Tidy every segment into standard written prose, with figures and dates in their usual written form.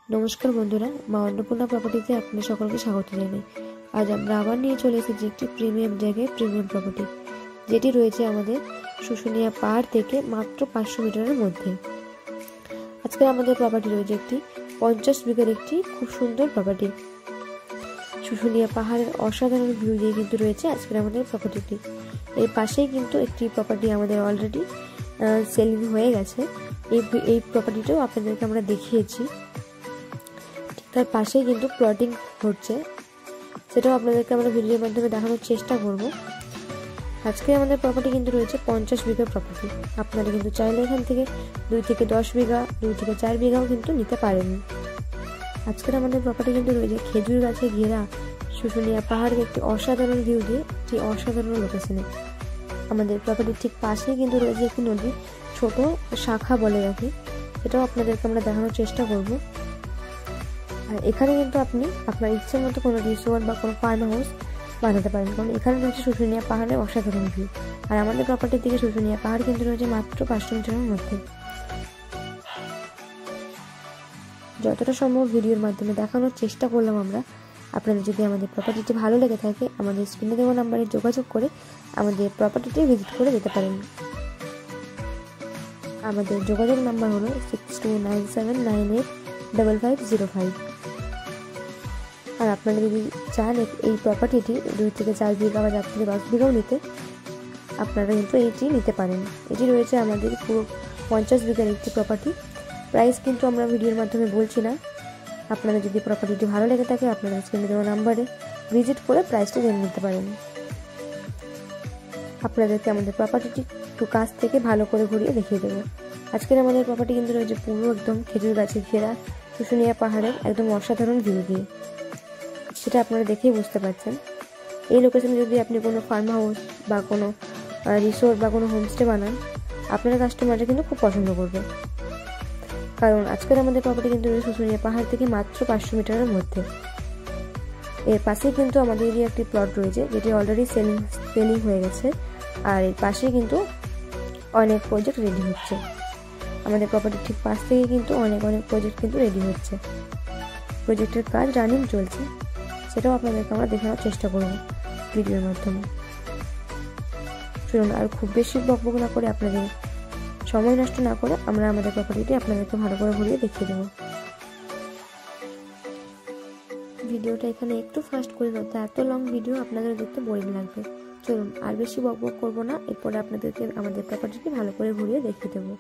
নমস্কার বন্ধুরা, মা অন্নপূর্ণা প্রপার্টিতে আপনাদের সকলকে স্বাগত জানাই। আজ আমরা আবার নিয়ে চলে এসেছি একটি প্রিমিয়াম জায়গায় প্রিমিয়াম প্রপার্টি, যেটি রয়েছে আমাদের শুশুনিয়া পাহাড় থেকে মাত্র 500 মিটারের মধ্যে। আজকে আমাদের প্রপার্টি রয়েছে একটি 50 বিঘার একটি খুব সুন্দর প্রপার্টি। শুশুনিয়া পাহাড়ের অসাধারণ ভিউ দিয়ে কিন্তু রয়েছে আজকের আমাদের প্রপার্টিটি। এর পাশেই কিন্তু একটি প্রপার্টি আমাদের অলরেডি সেলিং হয়ে গেছে। এই প্রপার্টিটাও আপনাদেরকে আমরা দেখিয়েছি। তার পাশেই কিন্তু প্লটিং হচ্ছে, সেটাও আপনাদেরকে আমরা ভিডিওর মাধ্যমে দেখানোর চেষ্টা করব। আজকে আমাদের প্রপার্টি কিন্তু রয়েছে 50 বিঘা প্রপার্টি। আপনারা কিন্তু চাইলে এখান থেকে 2 থেকে 10 বিঘা 2 থেকে 4 বিঘাও কিন্তু নিতে পারেন। আজকের আমাদের প্রপার্টি কিন্তু রয়েছে খেজুর গাছে ঘেরা শুশুনিয়া পাহাড়ের একটি অসাধারণ ভিউ দিয়ে একটি অসাধারণ লোকেশনে। আমাদের প্রপার্টির ঠিক পাশেই কিন্তু রয়েছে একটি নদী, ছোট শাখা বলে রাখি, সেটাও আপনাদেরকে আমরা দেখানোর চেষ্টা করব। আর এখানে কিন্তু আপনি আপনার ইচ্ছে মতো কোনো রিসোর্ট বা কোনো ফার্ম হাউস বানাতে পারেন, কারণ এখানে রয়েছে শুশুনিয়া পাহাড়ের অসাধারণ ভিউ। আর আমাদের প্রপার্টির দিকে শুশুনিয়া পাহাড় কিন্তু রয়েছে মাত্র 500 মিটারের মধ্যে। যতটা সম্ভব ভিডিওর মাধ্যমে দেখানোর চেষ্টা করলাম আমরা। আপনাদের যদি আমাদের প্রপার্টিটি ভালো লেগে থাকে, আমাদের স্ক্রিনে দেওয়া নাম্বারে যোগাযোগ করে আমাদের প্রপার্টিটি ভিজিট করে যেতে পারেন। আমাদের যোগাযোগ নাম্বার হলো 6297985505। আর আপনারা যদি চান এই প্রপার্টিটি 2 থেকে 4 বিঘা বা 4 থেকে 10 বিঘাও নিতে, আপনারা কিন্তু এইটি নিতে পারেন। এটি রয়েছে আমাদের পুরো 50 বিঘার একটি প্রপার্টি। প্রাইস কিন্তু আমরা ভিডিওর মাধ্যমে বলছি না। আপনাদের যদি প্রপার্টিটি ভালো লেগে থাকে, আপনারা স্ক্রিনে দেওয়া নাম্বারে ভিজিট করে প্রাইসটা জেনে নিতে পারেন। আপনাদেরকে আমাদের প্রপার্টিটি একটু কাছ থেকে ভালো করে ঘুরিয়ে দেখিয়ে দেবো। আজকের আমাদের প্রপার্টি কিন্তু রয়েছে পুরো একদম খেজুর গাছে ঘেরা শুশুনিয়া পাহাড়ের একদম অসাধারণ ভিউ দিয়ে, সেটা আপনারা দেখেই বুঝতে পারছেন। এই লোকেশনে যদি আপনি কোনো ফার্ম হাউস বা কোনো রিসোর্ট বা কোনো হোমস্টে বানান, আপনার কাস্টমাররা কিন্তু খুব পছন্দ করবে। কারণ আজকের আমাদের প্রপার্টি কিন্তু শুশুনিয়া পাহাড় থেকে মাত্র 500 মিটারের মধ্যে। এর পাশেই কিন্তু আমাদের একটি প্লট রয়েছে, যেটি অলরেডি সেলিং হয়ে গেছে। আর এর পাশেই কিন্তু অনেক প্রজেক্ট রেডি হচ্ছে। আমাদের প্রপার্টির ঠিক পাশ থেকে কিন্তু অনেক প্রজেক্ট কিন্তু রেডি হচ্ছে। প্রজেক্টের কাজ রানিং চলছে, সেটাও আপনাদেরকে আমরা দেখানোর চেষ্টা করব ভিডিওর মাধ্যমে। চলুন আর খুব বেশি বকবক না করে, আপনাদের সময় নষ্ট না করে, আমরা আমাদের প্রপার্টিটি আপনাদেরকে ভালো করে ঘুরিয়ে দেখিয়ে দেবো। ভিডিওটা এখানে একটু ফাস্ট করে নয়তো এত লং ভিডিও আপনাদের দেখতে বোরিং লাগবে। চলুন আর বেশি বকবক করবো না, এরপরে আপনাদেরকে আমাদের প্রপার্টিটি ভালো করে ঘুরিয়ে দেখিয়ে দেবো।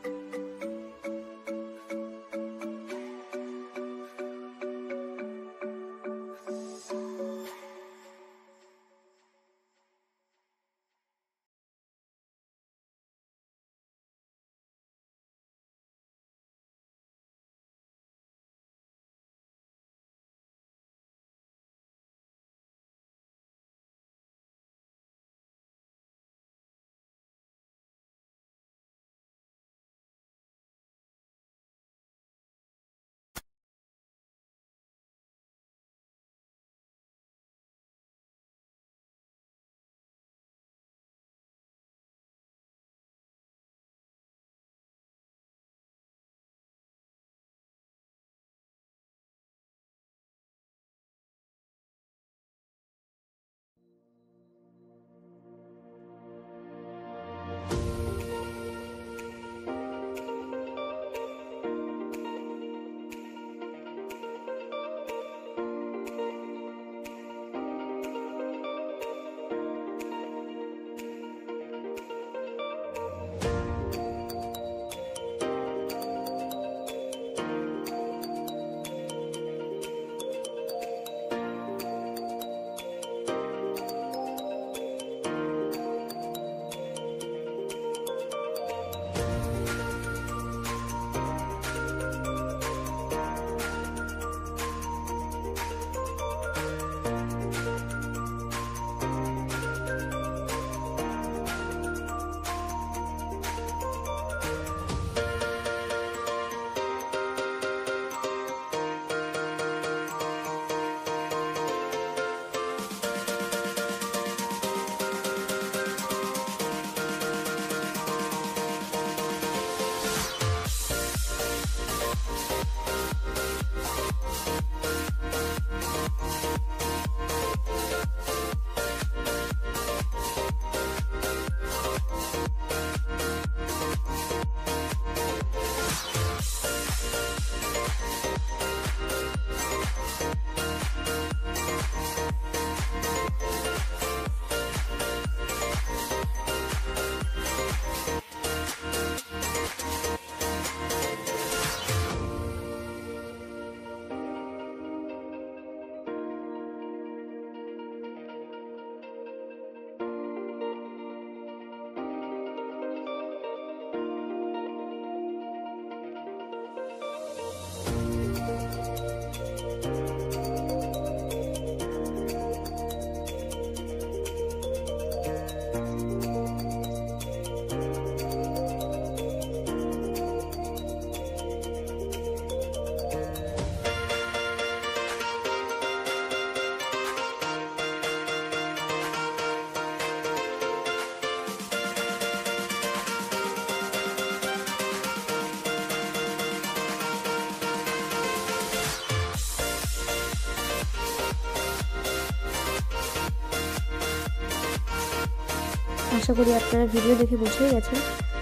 আশা করি আপনারা ভিডিও দেখে বুঝেই গেছেন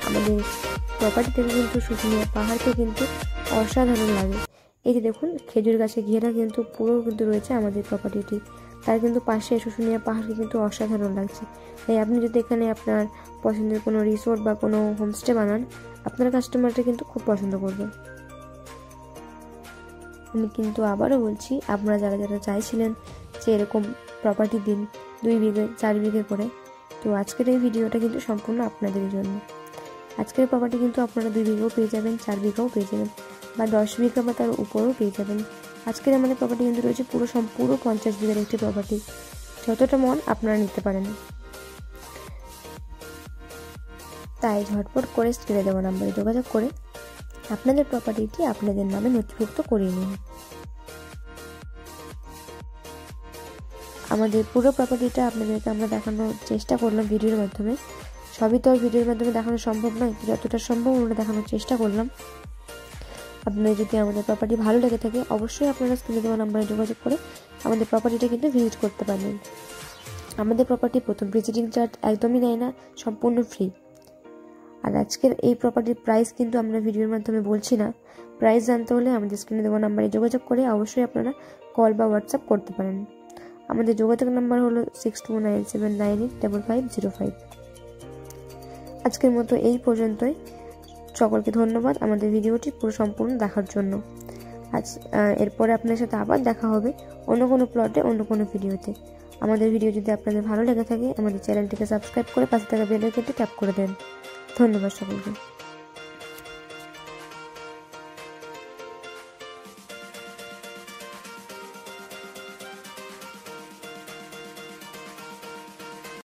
আমাদের প্রপার্টি থেকে কিন্তু শুশুনিয়া পাহাড়কে কিন্তু অসাধারণ লাগে। এই যে দেখুন খেজুর গাছে ঘেরা কিন্তু পুরো কিন্তু রয়েছে আমাদের প্রপার্টিটি, তার কিন্তু পাশে শুশুনিয়া পাহাড়কে কিন্তু অসাধারণ লাগছে। তাই আপনি যদি এখানে আপনার পছন্দের কোনো রিসোর্ট বা কোনো হোমস্টে বানান, আপনার কাস্টমারটা কিন্তু খুব পছন্দ করবে। আমি কিন্তু আবারও বলছি, আপনারা যারা যারা চাইছিলেন যে এরকম প্রপার্টি দিন 2 বিঘে 4 বিঘে করে, তো আজকের এই ভিডিওটা কিন্তু সম্পূর্ণ আপনাদের জন্য। আজকের প্রপার্টি কিন্তু আপনারা 2 বিঘাও পেয়ে যাবেন, 4 বিঘাও পেয়ে যাবেন, বা 10 বিঘা বা তার উপরেও পেয়ে যাবেন। আজকের আমাদের প্রপার্টি কিন্তু রয়েছে পুরো 50 বিঘার একটি প্রপার্টি, যতটা মন আপনারা নিতে পারেন। তাই ঝটপট করে স্ক্রিনে দেওয়া নাম্বারে যোগাযোগ করে আপনাদের প্রপার্টিটি আপনাদের নামে নথিভুক্ত করিয়ে নিন। আমাদের পুরো প্রপার্টিটা আপনাদেরকে আমরা দেখানোর চেষ্টা করলাম ভিডিওর মাধ্যমে। সবই তো আর ভিডিওর মাধ্যমে দেখানো সম্ভব নয়, যতটা সম্ভব আমরা দেখানোর চেষ্টা করলাম। আপনাদের যদি আমাদের প্রপার্টি ভালো লেগে থাকে, অবশ্যই আপনারা স্ক্রিনে দেওয়া নাম্বারে যোগাযোগ করে আমাদের প্রপার্টিটা কিন্তু ভিজিট করতে পারবেন। আমাদের প্রপার্টি প্রথম ভিজিটিং চার্জ একদমই নেয় না, সম্পূর্ণ ফ্রি। আর আজকের এই প্রপার্টির প্রাইস কিন্তু আমরা ভিডিওর মাধ্যমে বলছি না। প্রাইস জানতে হলে আমাদের স্ক্রিনে দেওয়া নাম্বারে যোগাযোগ করে অবশ্যই আপনারা কল বা হোয়াটসঅ্যাপ করতে পারেন। আমাদের যোগাযোগ নাম্বার হলো 6297985505। আজকের মতো এই পর্যন্তই। সকলকে ধন্যবাদ আমাদের ভিডিওটি পুরো সম্পূর্ণ দেখার জন্য। এরপরে আপনার সাথে আবার দেখা হবে অন্য কোনো প্লটে, অন্য কোনো ভিডিওতে। আমাদের ভিডিও যদি আপনাদের ভালো লেগে থাকে, আমাদের চ্যানেলটিকে সাবস্ক্রাইব করে পাশে থাকা বেল আইকনটি ট্যাপ করে দেন। ধন্যবাদ সকলকে।